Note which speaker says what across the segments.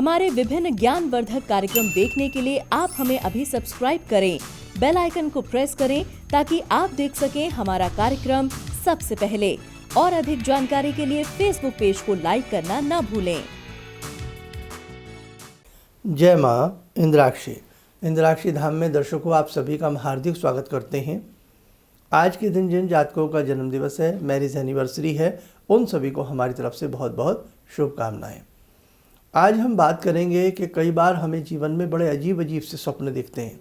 Speaker 1: हमारे विभिन्न ज्ञानवर्धक कार्यक्रम देखने के लिए आप हमें अभी सब्सक्राइब करें, बेल आइकन को प्रेस करें ताकि आप देख सकें हमारा कार्यक्रम सबसे पहले। और अधिक जानकारी के लिए फेसबुक पेज को लाइक करना न भूलें।
Speaker 2: जय माँ इंद्राक्षी धाम में दर्शकों आप सभी का हम हार्दिक स्वागत करते हैं। आज के दिन जिन जातकों का जन्म दिवस है, मैरिज एनिवर्सरी है, उन सभी को हमारी तरफ से बहुत बहुत शुभकामनाएं। आज हम बात करेंगे कि कई बार हमें जीवन में बड़े अजीब अजीब से स्वप्न दिखते हैं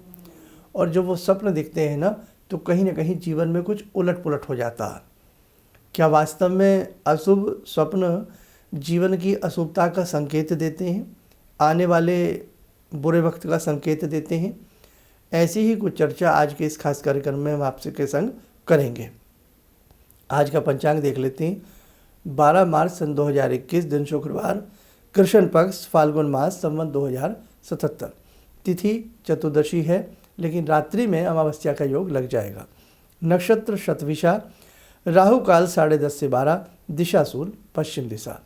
Speaker 2: और जब वो स्वप्न दिखते हैं ना तो कहीं ना कहीं जीवन में कुछ उलट पुलट हो जाता है। क्या वास्तव में अशुभ स्वप्न जीवन की अशुभता का संकेत देते हैं, आने वाले बुरे वक्त का संकेत देते हैं? ऐसी ही कुछ चर्चा आज के इस खास कार्यक्रम में हम आपसे के संग करेंगे। आज का पंचांग देख लेते हैं। 12 मार्च सन 2021 दिन शुक्रवार, कृष्ण पक्ष, फाल्गुन मास, संवत 2077। तिथि चतुर्दशी है लेकिन रात्रि में अमावस्या का योग लग जाएगा। नक्षत्र शतविशा, राहु काल 10:30 से 12, दिशा सूल पश्चिम दिशा।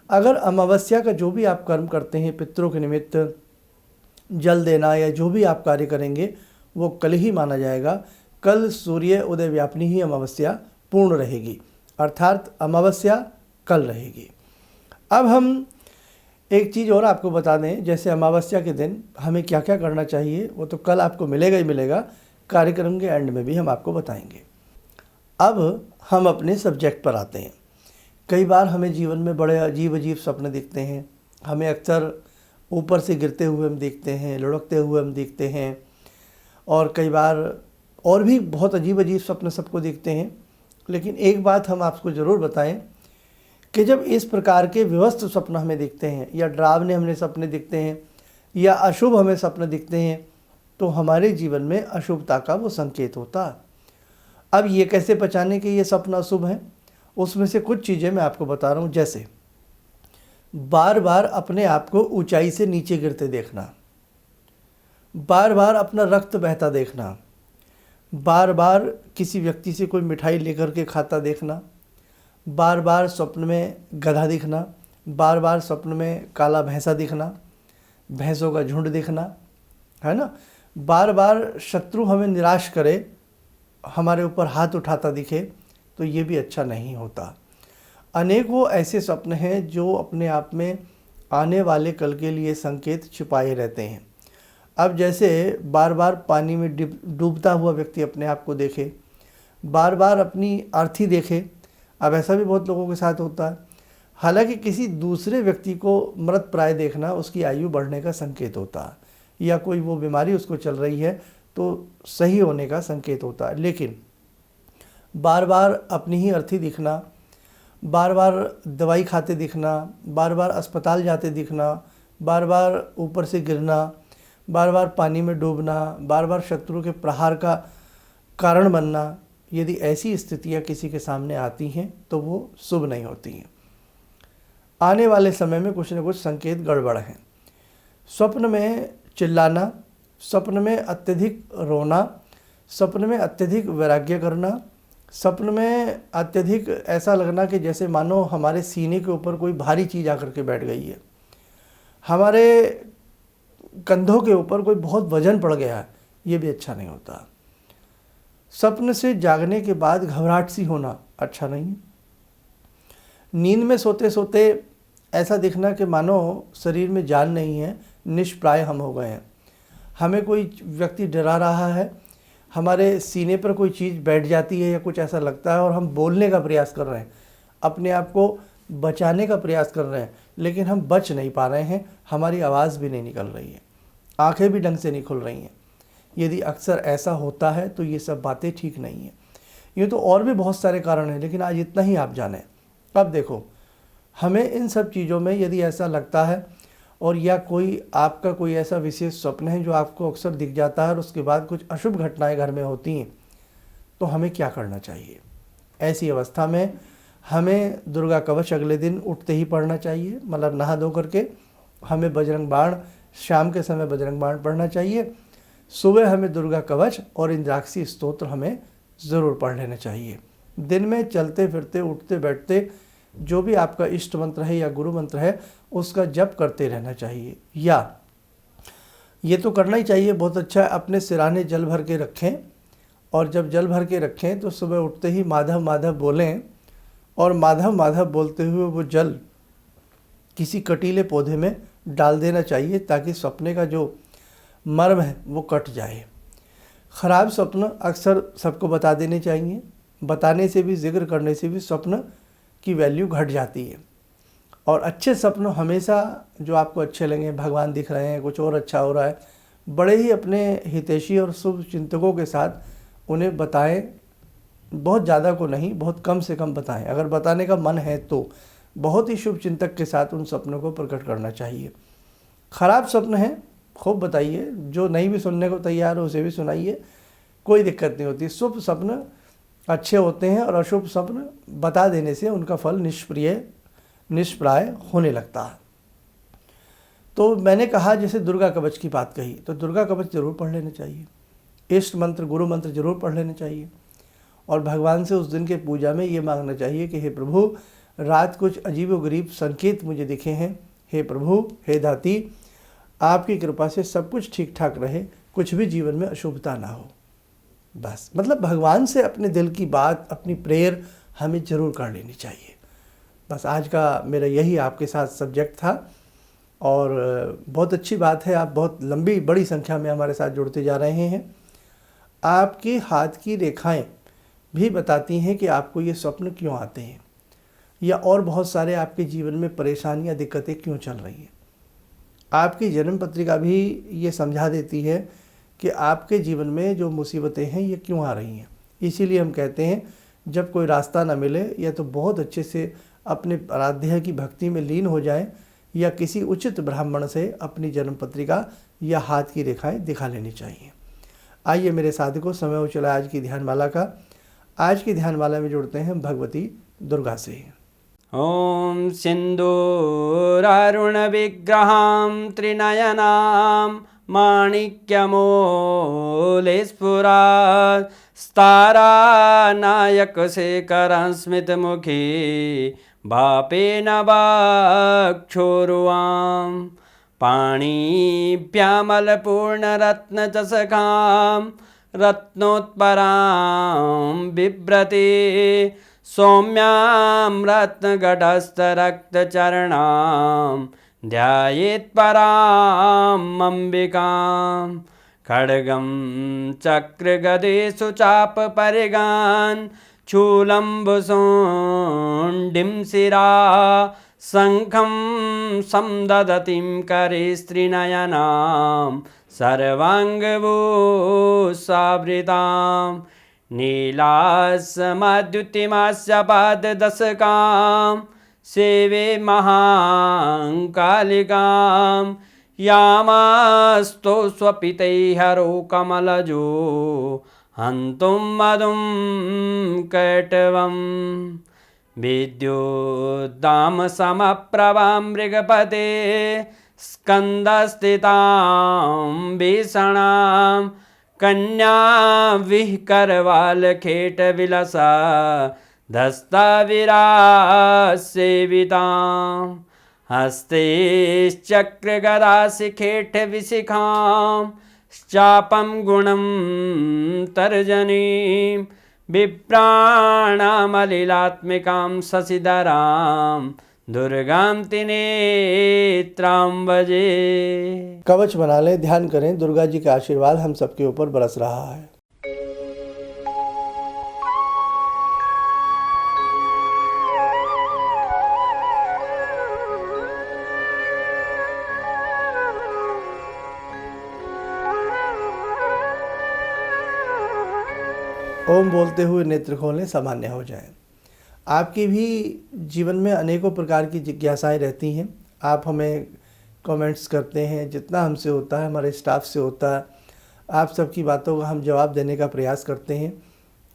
Speaker 2: अगर अमावस्या का जो भी आप कर्म करते हैं, पितरों के निमित्त जल देना या जो भी आप कार्य करेंगे वो कल ही माना जाएगा। कल सूर्य उदय व्यापिनी ही अमावस्या पूर्ण रहेगी, अर्थात अमावस्या कल रहेगी। अब हम एक चीज़ और आपको बता दें, जैसे अमावस्या के दिन हमें क्या क्या करना चाहिए वो तो कल आपको मिलेगा ही मिलेगा, कार्यक्रम के एंड में भी हम आपको बताएंगे। अब हम अपने सब्जेक्ट पर आते हैं। कई बार हमें जीवन में बड़े अजीब अजीब सपने दिखते हैं। हमें अक्सर ऊपर से गिरते हुए हम देखते हैं, लुढ़कते हुए हम देखते हैं, और कई बार और भी बहुत अजीब अजीब सपने सबको दिखते हैं। लेकिन एक बात हम आपको ज़रूर बताएं कि जब इस प्रकार के विवस्त स्वप्न हमें दिखते हैं या डरावने हमें सपने दिखते हैं या अशुभ हमें सपने दिखते हैं तो हमारे जीवन में अशुभता का वो संकेत होता है। अब ये कैसे पहचाने कि ये सपना अशुभ है, उसमें से कुछ चीज़ें मैं आपको बता रहा हूँ। जैसे बार बार अपने आप को ऊंचाई से नीचे गिरते देखना, बार बार अपना रक्त बहता देखना, बार बार किसी व्यक्ति से कोई मिठाई लेकर के खाता देखना, बार बार स्वप्न में गधा दिखना, बार बार स्वप्न में काला भैंसा दिखना, भैंसों का झुंड दिखना, है ना, बार बार शत्रु हमें निराश करे, हमारे ऊपर हाथ उठाता दिखे, तो ये भी अच्छा नहीं होता। अनेकों ऐसे स्वप्न हैं जो अपने आप में आने वाले कल के लिए संकेत छिपाए रहते हैं। अब जैसे बार बार पानी में डूबता हुआ व्यक्ति अपने आप को देखे, बार बार अपनी अर्थी देखे। अब ऐसा भी बहुत लोगों के साथ होता है। हालांकि किसी दूसरे व्यक्ति को मृत प्राय देखना उसकी आयु बढ़ने का संकेत होता है, या कोई वो बीमारी उसको चल रही है तो सही होने का संकेत होता है। लेकिन बार बार अपनी ही अर्थी दिखना, बार बार दवाई खाते दिखना, बार बार अस्पताल जाते दिखना, बार बार ऊपर से गिरना, बार बार पानी में डूबना, बार बार शत्रु के प्रहार का कारण बनना, यदि ऐसी स्थितियां किसी के सामने आती हैं तो वो शुभ नहीं होती हैं। आने वाले समय में कुछ न कुछ संकेत गड़बड़ हैं। स्वप्न में चिल्लाना, स्वप्न में अत्यधिक रोना, स्वप्न में अत्यधिक वैराग्य करना, स्वप्न में अत्यधिक ऐसा लगना कि जैसे मानो हमारे सीने के ऊपर कोई भारी चीज़ आकर के बैठ गई है, हमारे कंधों के ऊपर कोई बहुत वजन पड़ गया है, ये भी अच्छा नहीं होता। स्वप्न से जागने के बाद घबराहट सी होना अच्छा नहीं है। नींद में सोते सोते ऐसा दिखना कि मानो शरीर में जान नहीं है, निष्प्राय हम हो गए हैं। हमें कोई व्यक्ति डरा रहा है, हमारे सीने पर कोई चीज़ बैठ जाती है या कुछ ऐसा लगता है और हम बोलने का प्रयास कर रहे हैं, अपने आप को बचाने का प्रयास कर रहे हैं, लेकिन हम बच नहीं पा रहे हैं, हमारी आवाज़ भी नहीं निकल रही है, आंखें भी ढंग से नहीं खुल रही हैं। यदि अक्सर ऐसा होता है तो ये सब बातें ठीक नहीं है। ये तो और भी बहुत सारे कारण हैं, लेकिन आज इतना ही आप जानें। अब देखो, हमें इन सब चीज़ों में यदि ऐसा लगता है और या कोई आपका कोई ऐसा विशेष स्वप्न है जो आपको अक्सर दिख जाता है और उसके बाद कुछ अशुभ घटनाएं घर में होती हैं, तो हमें क्या करना चाहिए? ऐसी अवस्था में हमें दुर्गा कवच अगले दिन उठते ही पढ़ना चाहिए, मतलब नहा धो करके हमें बजरंग बाण, शाम के समय बजरंग बाण पढ़ना चाहिए। सुबह हमें दुर्गा कवच और इंद्राक्षी स्तोत्र हमें ज़रूर पढ़ लेना चाहिए। दिन में चलते फिरते उठते बैठते जो भी आपका इष्ट मंत्र है या गुरु मंत्र है उसका जप करते रहना चाहिए। या ये तो करना ही चाहिए, बहुत अच्छा है, अपने सिराने जल भर के रखें और जब जल भर के रखें तो सुबह उठते ही माधव माधव बोलें और माधव माधव बोलते हुए वो जल किसी कटीले पौधे में डाल देना चाहिए ताकि सपने का जो मर्म है वो कट जाए। ख़राब स्वप्न अक्सर सबको बता देने चाहिए, बताने से भी, जिक्र करने से भी स्वप्न की वैल्यू घट जाती है। और अच्छे स्वप्न हमेशा जो आपको अच्छे लगे, भगवान दिख रहे हैं, कुछ और अच्छा हो रहा है, बड़े ही अपने हितैषी और शुभ चिंतकों के साथ उन्हें बताएं। बहुत ज़्यादा को नहीं, बहुत कम से कम बताएं। अगर बताने का मन है तो बहुत ही शुभ चिंतक के साथ उन सपनों को प्रकट करना चाहिए। खराब स्वप्न है खूब बताइए, जो नहीं भी सुनने को तैयार हो उसे भी सुनाइए, कोई दिक्कत नहीं होती। शुभ स्वप्न अच्छे होते हैं और अशुभ स्वप्न बता देने से उनका फल निष्प्राय होने लगता है। तो मैंने कहा जैसे दुर्गा कवच की बात कही, तो दुर्गा कवच जरूर पढ़ लेना चाहिए, इष्ट मंत्र, गुरु मंत्र जरूर पढ़ लेना चाहिए और भगवान से उस दिन के पूजा में ये मांगना चाहिए कि हे प्रभु, रात कुछ अजीबोगरीब संकेत मुझे दिखे हैं, हे प्रभु, हे दाती, आपकी कृपा से सब कुछ ठीक ठाक रहे, कुछ भी जीवन में अशुभता ना हो। बस मतलब भगवान से अपने दिल की बात, अपनी प्रेयर हमें जरूर कर लेनी चाहिए। बस आज का मेरा यही आपके साथ सब्जेक्ट था और बहुत अच्छी बात है, आप बहुत लंबी बड़ी संख्या में हमारे साथ जुड़ते जा रहे हैं। आपके हाथ की रेखाएं भी बताती हैं कि आपको ये स्वप्न क्यों आते हैं या और बहुत सारे आपके जीवन में परेशानियां, दिक्कतें क्यों चल रही हैं। आपकी जन्म पत्रिका भी ये समझा देती है कि आपके जीवन में जो मुसीबतें हैं ये क्यों आ रही हैं। इसीलिए हम कहते हैं जब कोई रास्ता ना मिले या तो बहुत अच्छे से अपने आराध्य की भक्ति में लीन हो जाएं या किसी उचित ब्राह्मण से अपनी जन्म पत्रिका या हाथ की रेखाएं दिखा लेनी चाहिए। आइए मेरे साधकों, समय हो चला आज की ध्यानमाला का। आज की ध्यानमाला में जुड़ते हैं भगवती दुर्गा से।
Speaker 3: ॐ सिन्दूरारुणविग्रहां त्रिनयनां माणिक्यमूलस्फुरात् स्तारानायकशेखरं स्मितमुखी भापेन वक्षोरुवां पाणिभ्यामलपूर्णरत्नचषकां रत्नोत्परां बिभ्रति सौम्यां रत्नगटस्थरक्तचरणां ध्यायेत्पराम् अम्बिकां खड्गं चक्रगदेषु चापपरिगान् शूलम्बुशोण्डिं शिरा शङ्खं समदधतीं करे स्त्रीनयनां सर्वाङ्गभूषावृतां नीलासमद्युतिमास्य पाददशकां सेवे महाकालिकां यामास्तो स्वपितैहरो कमलजो हन्तुं मधुं कैटवं विद्युद्दामसमप्रभां मृगपते स्कन्दस्थितां भीषणां कन्या विहकरवालखेटविलसा धस्ताविरासेवितां हस्तैश्चक्रगदाशिखेटविशिखां चापं गुणं तर्जनीं विप्राणामलिलात्मिकां शशिधरां दुर्गां त्रिनेत्रां भजे।
Speaker 2: कवच बना लें, ध्यान करें, दुर्गा जी का आशीर्वाद हम सबके ऊपर बरस रहा है। ओम बोलते हुए नेत्र खोलें, सामान्य हो जाएं। आपकी भी जीवन में अनेकों प्रकार की जिज्ञासाएं रहती हैं। आप हमें कमेंट्स करते हैं, जितना हमसे होता है, हमारे स्टाफ से होता है, आप सबकी बातों का हम जवाब देने का प्रयास करते हैं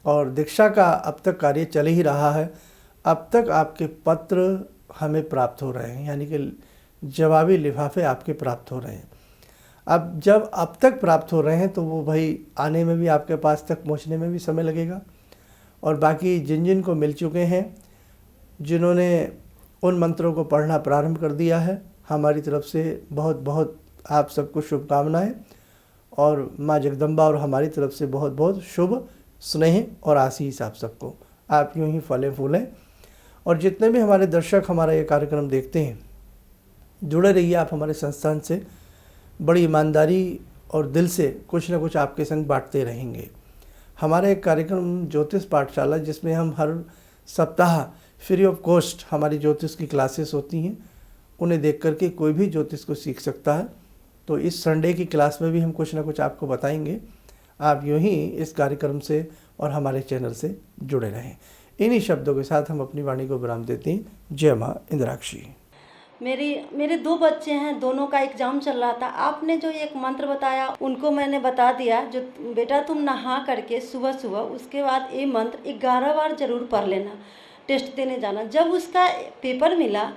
Speaker 2: और दीक्षा का अब तक कार्य चल ही रहा है। अब तक आपके पत्र हमें प्राप्त हो रहे हैं, यानी कि जवाबी लिफाफे आपके प्राप्त हो रहे हैं। अब जब अब तक प्राप्त हो रहे हैं तो वो भाई आने में भी, आपके पास तक पहुंचने में भी समय लगेगा। और बाकी जिन जिन को मिल चुके हैं, जिन्होंने उन मंत्रों को पढ़ना प्रारंभ कर दिया है। हमारी तरफ से बहुत बहुत आप सबको शुभकामनाएं और माँ जगदम्बा और हमारी तरफ से बहुत बहुत शुभ स्नेह और आशीष आप सबको। आप यूँ ही फलें फूलें और जितने भी हमारे दर्शक हमारा ये कार्यक्रम देखते हैं, जुड़े रहिए आप हमारे संस्थान से। बड़ी ईमानदारी और दिल से कुछ ना कुछ आपके संग बांटते रहेंगे। हमारा एक कार्यक्रम ज्योतिष पाठशाला, जिसमें हम हर सप्ताह फ्री ऑफ कॉस्ट हमारी ज्योतिष की क्लासेस होती हैं, उन्हें देख करके कोई भी ज्योतिष को सीख सकता है। तो इस संडे की क्लास में भी हम कुछ ना कुछ आपको बताएंगे। आप यूँ ही इस कार्यक्रम से और हमारे चैनल से जुड़े रहें। इन्हीं शब्दों के साथ हम अपनी वाणी को विराम देते हैं। जय माँ इंद्राक्षी।
Speaker 4: मेरे 2 बच्चे हैं, दोनों का एग्ज़ाम चल रहा था। आपने जो एक मंत्र बताया उनको मैंने बता दिया, जो बेटा तुम नहा करके सुबह सुबह उसके बाद ये मंत्र 11 बार ज़रूर पढ़ लेना, टेस्ट देने जाना। जब उसका पेपर मिला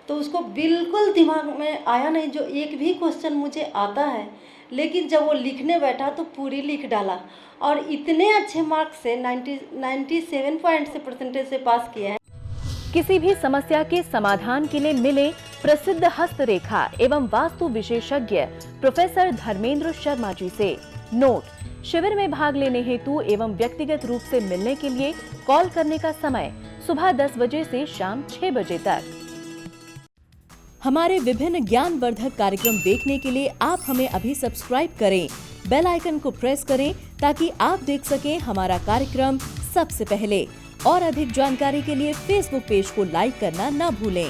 Speaker 4: तो उसको बिल्कुल दिमाग में आया नहीं जो एक भी क्वेश्चन मुझे आता है, लेकिन जब वो लिखने बैठा तो पूरी लिख डाला और इतने अच्छे मार्क्स से 97 पॉइंट से परसेंटेज से पास किया है।
Speaker 1: किसी भी समस्या के समाधान के लिए मिले प्रसिद्ध हस्तरेखा एवं वास्तु विशेषज्ञ प्रोफेसर धर्मेंद्र शर्मा जी से। नोट: शिविर में भाग लेने हेतु एवं व्यक्तिगत रूप से मिलने के लिए कॉल करने का समय सुबह 10 बजे से शाम 6 बजे तक। हमारे विभिन्न ज्ञानवर्धक कार्यक्रम देखने के लिए आप हमें अभी सब्सक्राइब करें, बेल आइकन को प्रेस करें ताकि आप देख सकें हमारा कार्यक्रम सबसे पहले। और अधिक जानकारी के लिए फेसबुक पेज को लाइक करना न भूलें।